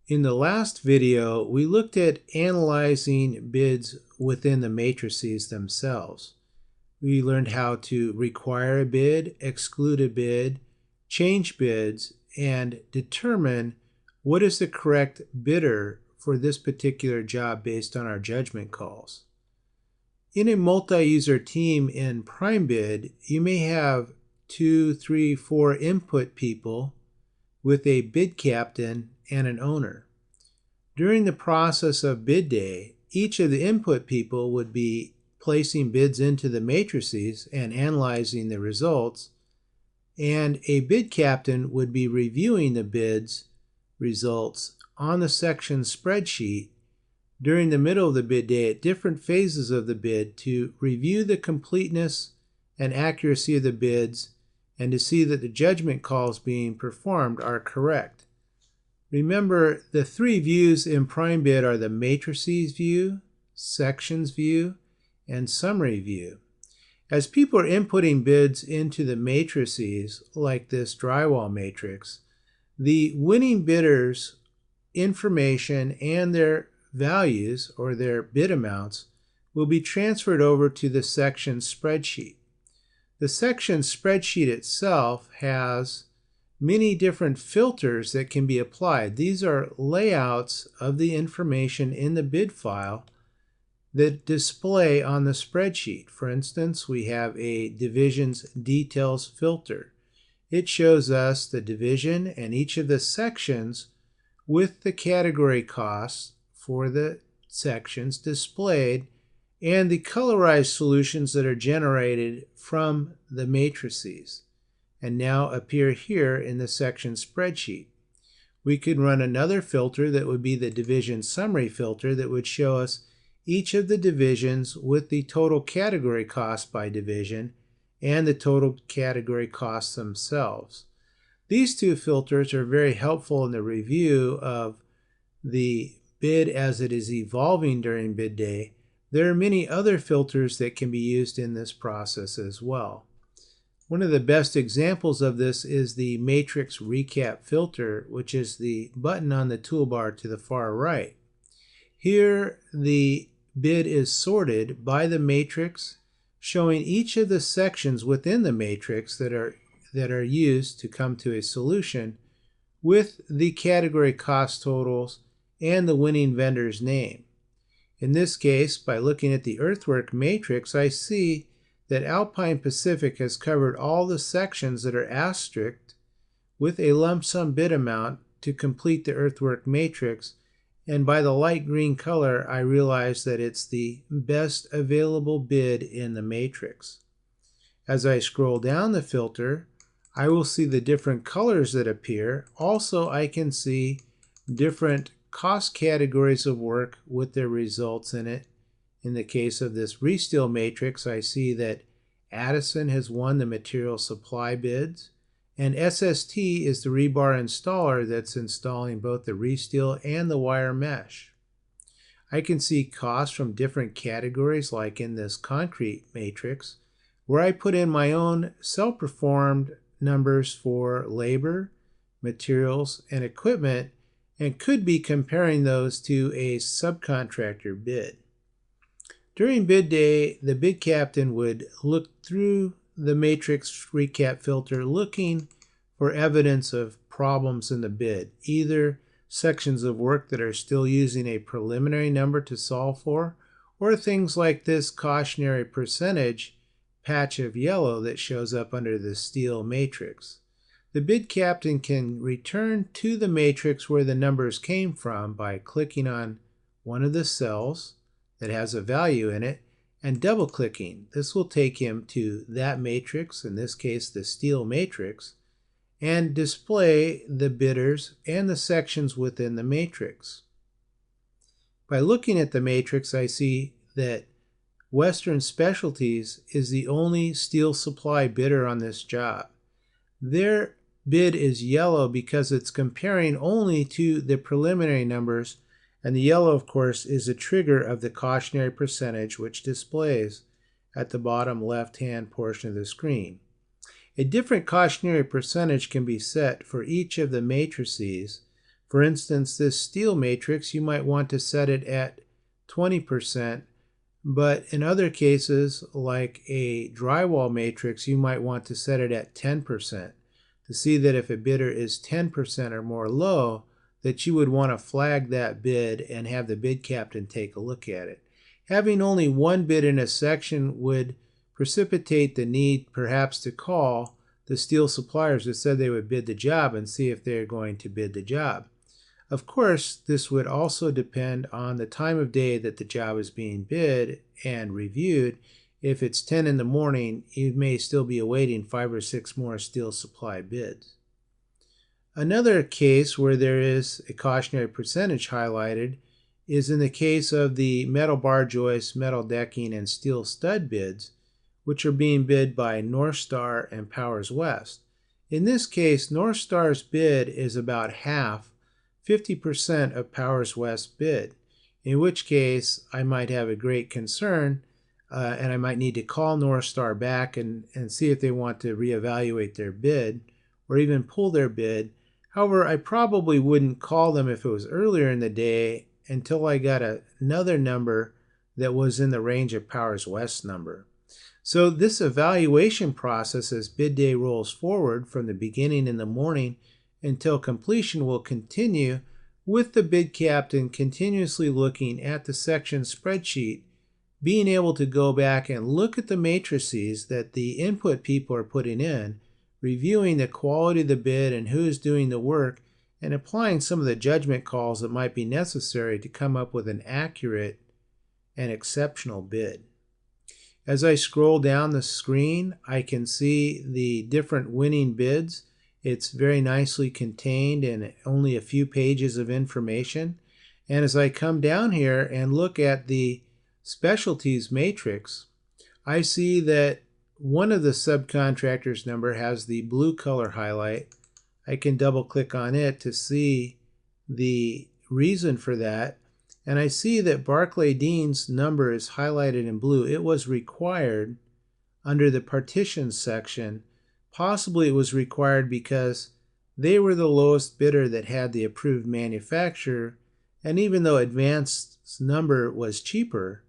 In the last video, we looked at analyzing bids within the matrices themselves. We learned how to require a bid, exclude a bid, change bids, and determine what is the correct bidder for this particular job based on our judgment calls. In a multi-user team in PrimeBid, you may have 2, 3, 4 input people with a bid captain and an owner. During the process of bid day, each of the input people would be placing bids into the matrices and analyzing the results, and a bid captain would be reviewing the bids results on the section spreadsheet during the middle of the bid day at different phases of the bid to review the completeness and accuracy of the bids and to see that the judgment calls being performed are correct. Remember, the three views in PrimeBid are the matrices view, sections view, and summary view. As people are inputting bids into the matrices, like this drywall matrix, the winning bidders' information and their values, or their bid amounts, will be transferred over to the section spreadsheet. The section spreadsheet itself has many different filters that can be applied. These are layouts of the information in the bid file that display on the spreadsheet. For instance, we have a divisions details filter. It shows us the division and each of the sections with the category costs for the sections displayed and the colorized solutions that are generated from the matrices and now appear here in the section spreadsheet. We could run another filter that would be the division summary filter that would show us each of the divisions with the total category cost by division and the total category costs themselves. These two filters are very helpful in the review of the bid as it is evolving during bid day. There are many other filters that can be used in this process as well. One of the best examples of this is the matrix recap filter, which is the button on the toolbar to the far right. Here the bid is sorted by the matrix, showing each of the sections within the matrix that are used to come to a solution with the category cost totals and the winning vendor's name. In this case, by looking at the earthwork matrix, I see that Alpine Pacific has covered all the sections that are asterisked with a lump sum bid amount to complete the earthwork matrix, and by the light green color I realize that it's the best available bid in the matrix. As I scroll down the filter, I will see the different colors that appear. Also, I can see different cost categories of work with their results in it. In the case of this resteel matrix, I see that Addison has won the material supply bids, and SST is the rebar installer that's installing both the resteel and the wire mesh. I can see costs from different categories, like in this concrete matrix, where I put in my own self-performed numbers for labor, materials, and equipment, and could be comparing those to a subcontractor bid. During bid day, the bid captain would look through the matrix recap filter looking for evidence of problems in the bid, either sections of work that are still using a preliminary number to solve for, or things like this cautionary percentage patch of yellow that shows up under the steel matrix. The bid captain can return to the matrix where the numbers came from by clicking on one of the cells that has a value in it and double clicking. This will take him to that matrix, in this case the steel matrix, and display the bidders and the sections within the matrix. By looking at the matrix, I see that Western Specialties is the only steel supply bidder on this job. Their bid is yellow because it's comparing only to the preliminary numbers, and the yellow, of course, is a trigger of the cautionary percentage, which displays at the bottom left-hand portion of the screen. A different cautionary percentage can be set for each of the matrices For instance, this steel matrix, you might want to set it at 20%, but in other cases, like a drywall matrix, you might want to set it at 10% to see that if a bidder is 10% or more low, that you would want to flag that bid and have the bid captain take a look at it. Having only one bid in a section would precipitate the need perhaps to call the steel suppliers that said they would bid the job and see if they're going to bid the job. Of course, this would also depend on the time of day that the job is being bid and reviewed. If it's 10 in the morning, you may still be awaiting 5 or 6 more steel supply bids. Another case where there is a cautionary percentage highlighted is in the case of the metal bar joist, metal decking, and steel stud bids, which are being bid by North Star and Powers West. In this case, North Star's bid is about half, 50% of Powers West bid, in which case I might have a great concern and I might need to call North Star back and see if they want to reevaluate their bid or even pull their bid. However, I probably wouldn't call them if it was earlier in the day until I got another number that was in the range of Powers West's number. So this evaluation process as bid day rolls forward from the beginning in the morning until completion will continue with the bid captain continuously looking at the section spreadsheet, being able to go back and look at the matrices that the input people are putting in, reviewing the quality of the bid and who is doing the work, and applying some of the judgment calls that might be necessary to come up with an accurate and exceptional bid. As I scroll down the screen, I can see the different winning bids. It's very nicely contained in only a few pages of information. And as I come down here and look at the specialties matrix, I see that one of the subcontractors number has the blue color highlight. I can double click on it to see the reason for that. And I see that Barclay Dean's number is highlighted in blue. It was required under the partitions section. Possibly it was required because they were the lowest bidder that had the approved manufacturer, and even though Advanced's number was cheaper,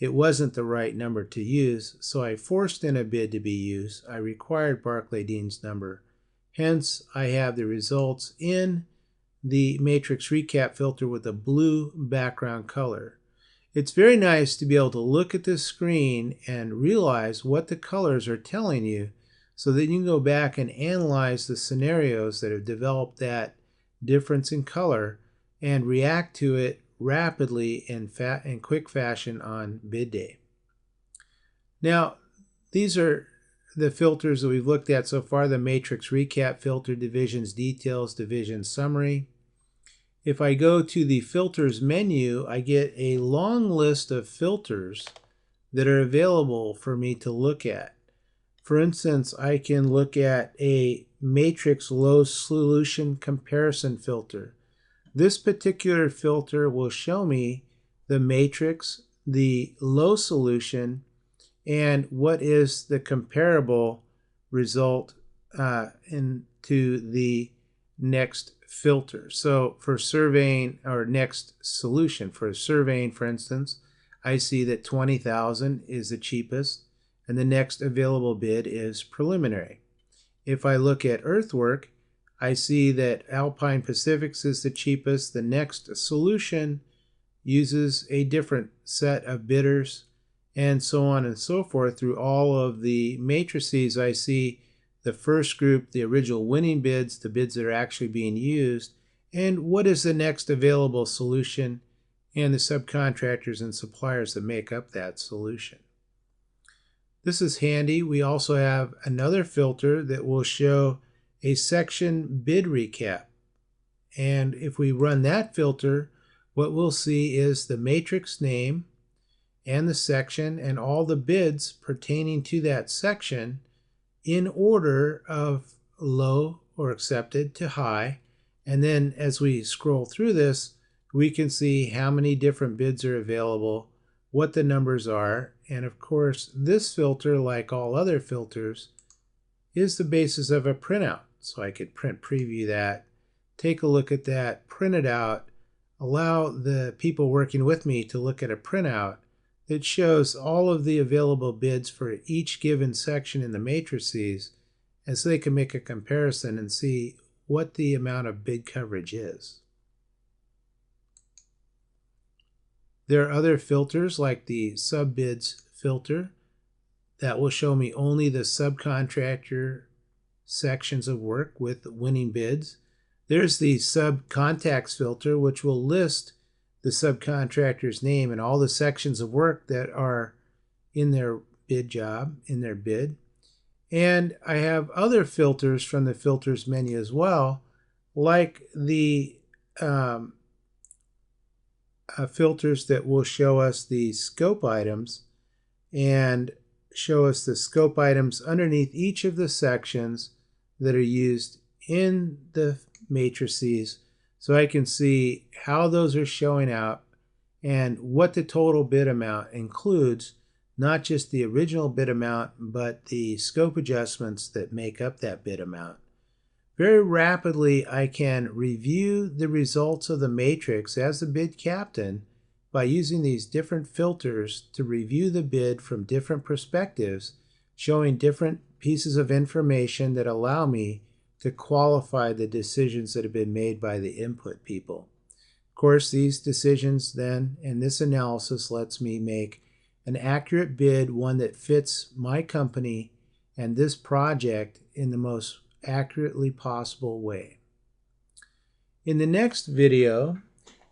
it wasn't the right number to use, so I forced in a bid to be used. I required Barclay Dean's number. Hence, I have the results in the matrix recap filter with a blue background color. It's very nice to be able to look at this screen and realize what the colors are telling you so that you can go back and analyze the scenarios that have developed that difference in color and react to it rapidly in quick fashion on bid day. Now, these are the filters that we've looked at so far: the matrix recap filter, divisions details, division summary. If I go to the filters menu, I get a long list of filters that are available for me to look at. For instance, I can look at a matrix low solution comparison filter. This particular filter will show me the matrix, the low solution, and what is the comparable result into the next filter. So for surveying, or next solution, for surveying, for instance, I see that 20,000 is the cheapest, and the next available bid is preliminary. If I look at earthwork, I see that Alpine Pacifics is the cheapest. The next solution uses a different set of bidders, and so on and so forth. Through all of the matrices, I see the first group, the original winning bids, the bids that are actually being used, and what is the next available solution, and the subcontractors and suppliers that make up that solution. This is handy. We also have another filter that will show a section bid recap. And if we run that filter, what we'll see is the matrix name and the section and all the bids pertaining to that section in order of low or accepted to high. And then as we scroll through this, we can see how many different bids are available, what the numbers are, and of course this filter, like all other filters, is the basis of a printout. So I could print preview that take a look at that, print it out, allow the people working with me to look at a printout that shows all of the available bids for each given section in the matrices, and so they can make a comparison and see what the amount of bid coverage is. There are other filters like the subbids filter that will show me only the subcontractor sections of work with winning bids. There's the subcontacts filter, which will list the subcontractor's name and all the sections of work that are in their bid job, in their bid. And I have other filters from the filters menu as well, like the filters that will show us the scope items and show us the scope items underneath each of the sections that are used in the matrices, so I can see how those are showing up and what the total bid amount includes, not just the original bid amount, but the scope adjustments that make up that bid amount. Very rapidly, I can review the results of the matrix as the bid captain by using these different filters to review the bid from different perspectives, showing different pieces of information that allow me to qualify the decisions that have been made by the input people. Of course, these decisions then, and this analysis lets me make an accurate bid, one that fits my company and this project in the most accurately possible way. In the next video,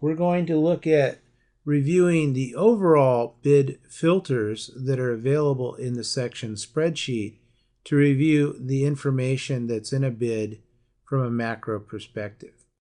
we're going to look at reviewing the overall bid filters that are available in the section spreadsheet to review the information that's in a bid from a macro perspective.